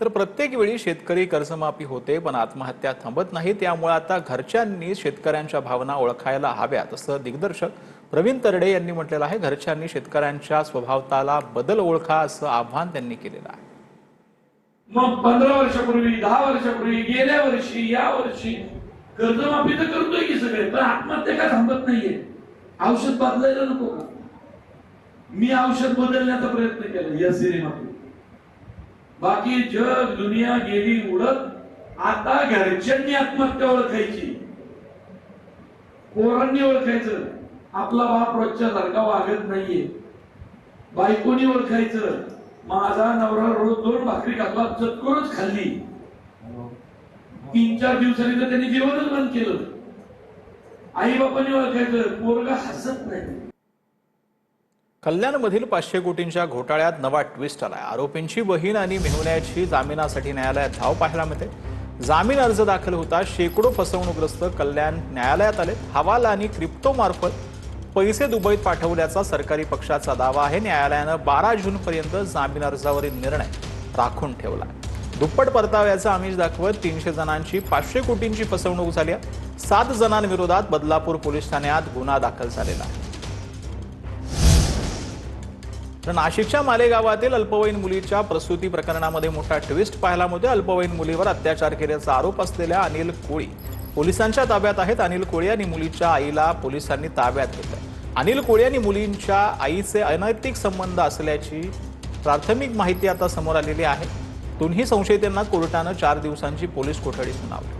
तर प्रत्येक वेळी शेतकरी कर्जमाफी होते पण आत्महत्या थांबत नाही। त्यामुळे आता घरच्यांनी शेतकऱ्यांच्या भावना ओळखायला हव्यात असं दिग्दर्शक प्रवीण तरडे यांनी म्हटलेलं आहे। घरच्यांनी शेतकऱ्यांच्या स्वभावाला बदल ओळखा असं आव्हान त्यांनी केलेलं आहे। मग 15 वर्षापूर्वी 10 वर्षापूर्वी गेल्या वर्षी या वर्षी कर्जमाफी तर करतोय की सगळे, पण आत्महत्या काय थांबत नाहीये। औषध बदलायला नको का? मी औषध बदलण्याचा प्रयत्न केला या सिनेमातून। बाकी जग दुनिया गेली उडत, आता घरच्यांनी आत्महत्या ओळखायची, पोरांनी ओळखायचं आपला बाप रोजच्या सारखा वागत नाहीये, बायकोनी ओळखायचं माझा नवरा रोज 2 भाकरी खातो चटकोरच खाल्ली, 3-4 दिवसांनी तर त्यांनी जेवणच बंद केलं। आई बापांनी ओळखायचं पोरगा हसत नाही। कल्याणमधील 500 कोटींच्या घोटाळ्यात नवा ट्विस्ट आलाय। आरोपींची बहीण आणि मेहुण्याची जामिनासाठी न्यायालयात धाव पाहायला मिळते। जामीन अर्ज दाखल होता शेकडो फसवणूकग्रस्त कल्याण न्यायालयात आले। हवाला आणि क्रिप्टो मार्फत पैसे दुबईत पाठवल्याचा सरकारी पक्षाचा दावा आहे। न्यायालयानं 12 जूनपर्यंत जामीन अर्जावरील निर्णय राखून ठेवला। दुप्पट परताव्याचा आमिष दाखवत 300 जणांची 500 कोटींची फसवणूक झाली आहे। 7 जणांविरोधात बदलापूर पोलीस ठाण्यात गुन्हा दाखल झालेला आहे। तर नाशिकच्या मालेगावातील अल्पवयीन मुलीच्या प्रसूती प्रकरणामध्ये मोठा ट्विस्ट पाहायला मिळतो। अल्पवयीन मुलीवर अत्याचार केल्याचा आरोप असलेल्या अनिल कोळी पोलिसांच्या ताब्यात आहेत। अनिल कोळी आणि मुलीच्या आईला पोलिसांनी ताब्यात घेतलं। अनिल कोळी आणि मुलींच्या आईचे अनैतिक संबंध असल्याची प्राथमिक माहिती आता समोर आलेली आहे। दोन्ही संशयितांना कोर्टानं 4 दिवसांची पोलीस कोठडी सुनावली।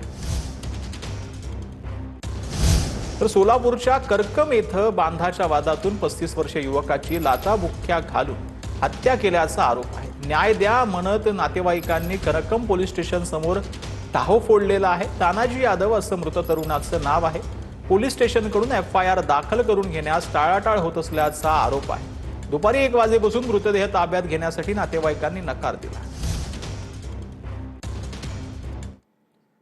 तर सोलापूरच्या करकम येथे बांधाच्या वादातून 35 वर्षीय युवकाची लाचाबुक्क्या घालून हत्या केल्याचा आरोप आहे। न्याय द्या म्हणत नातेवाईकांनी करकम पोलीस स्टेशन समोर टाहो फोडलेला आहे। तानाजी यादव असं मृत तरुणाचं नाव आहे। पोलीस स्टेशनकडून FIR दाखल करून घेण्यास टाळाटाळ होत असल्याचा आरोप आहे। दुपारी 1 वाजेपासून मृतदेह ताब्यात घेण्यासाठी नातेवाईकांनी नकार दिला।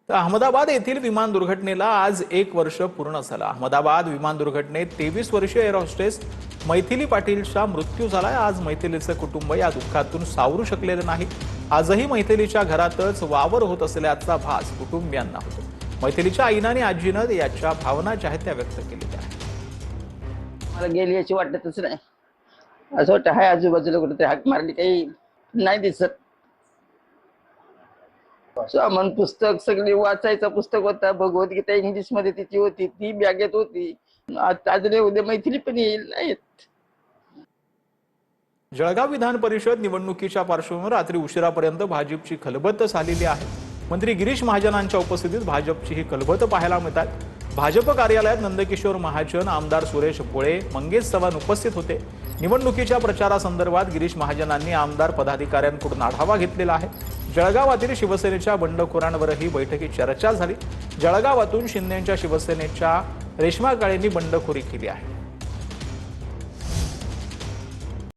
तर अहमदाबाद येथील विमान दुर्घटनेला आज 1 वर्ष पूर्ण झालं। अहमदाबाद विमान दुर्घटनेत 23 वर्षीय एअर होस्टेस मैथिली पाटीलचा मृत्यू झालाय। आज मैथिलीचं कुटुंब या दुःखातून सावरू शकलेलं नाही। आजही मैथिलीच्या घरातच वावर होत असल्याचा भास कुटुंबियांना होतो। मैथिलीच्या आईनं आणि आजीनं याच्या भावना ज्या आहेत त्या व्यक्त केलेल्या आहेत। मला गेली याची वाटतच नाही। असं वाटतं हाय आजूबाजूला कुठे हाक मारली काही नाही दिसत। सामान पुस्तक सगळी वाचायचं पुस्तक होता। भगवद्गीता इंग्लिश मध्ये तिची होती, ती बॅगेत होती। आज उद्या मैथिली पण येईल नाहीत। जळगाव विधान परिषद निवडणुकीच्या पार्श्वभूमीवर रात्री उशिरापर्यंत भाजपची खलबत झालेली आहे। मंत्री गिरीश महाजनांच्या उपस्थितीत भाजपची ही खलबत पाहायला मिळतात। भाजप कार्यालयात नंदकिशोर महाजन, आमदार सुरेश भोळे, मंगेश चव्हाण उपस्थित होते। निवडणुकीच्या प्रचारासंदर्भात गिरीश महाजनांनी आमदार पदाधिकाऱ्यांकडून आढावा घेतलेला आहे। जळगावातील शिवसेनेच्या बंडखोरांवरही बैठकीत चर्चा झाली। जळगावातून शिंदेच्या शिवसेनेच्या रेश्मा काळेंनी बंडखोरी केली आहे।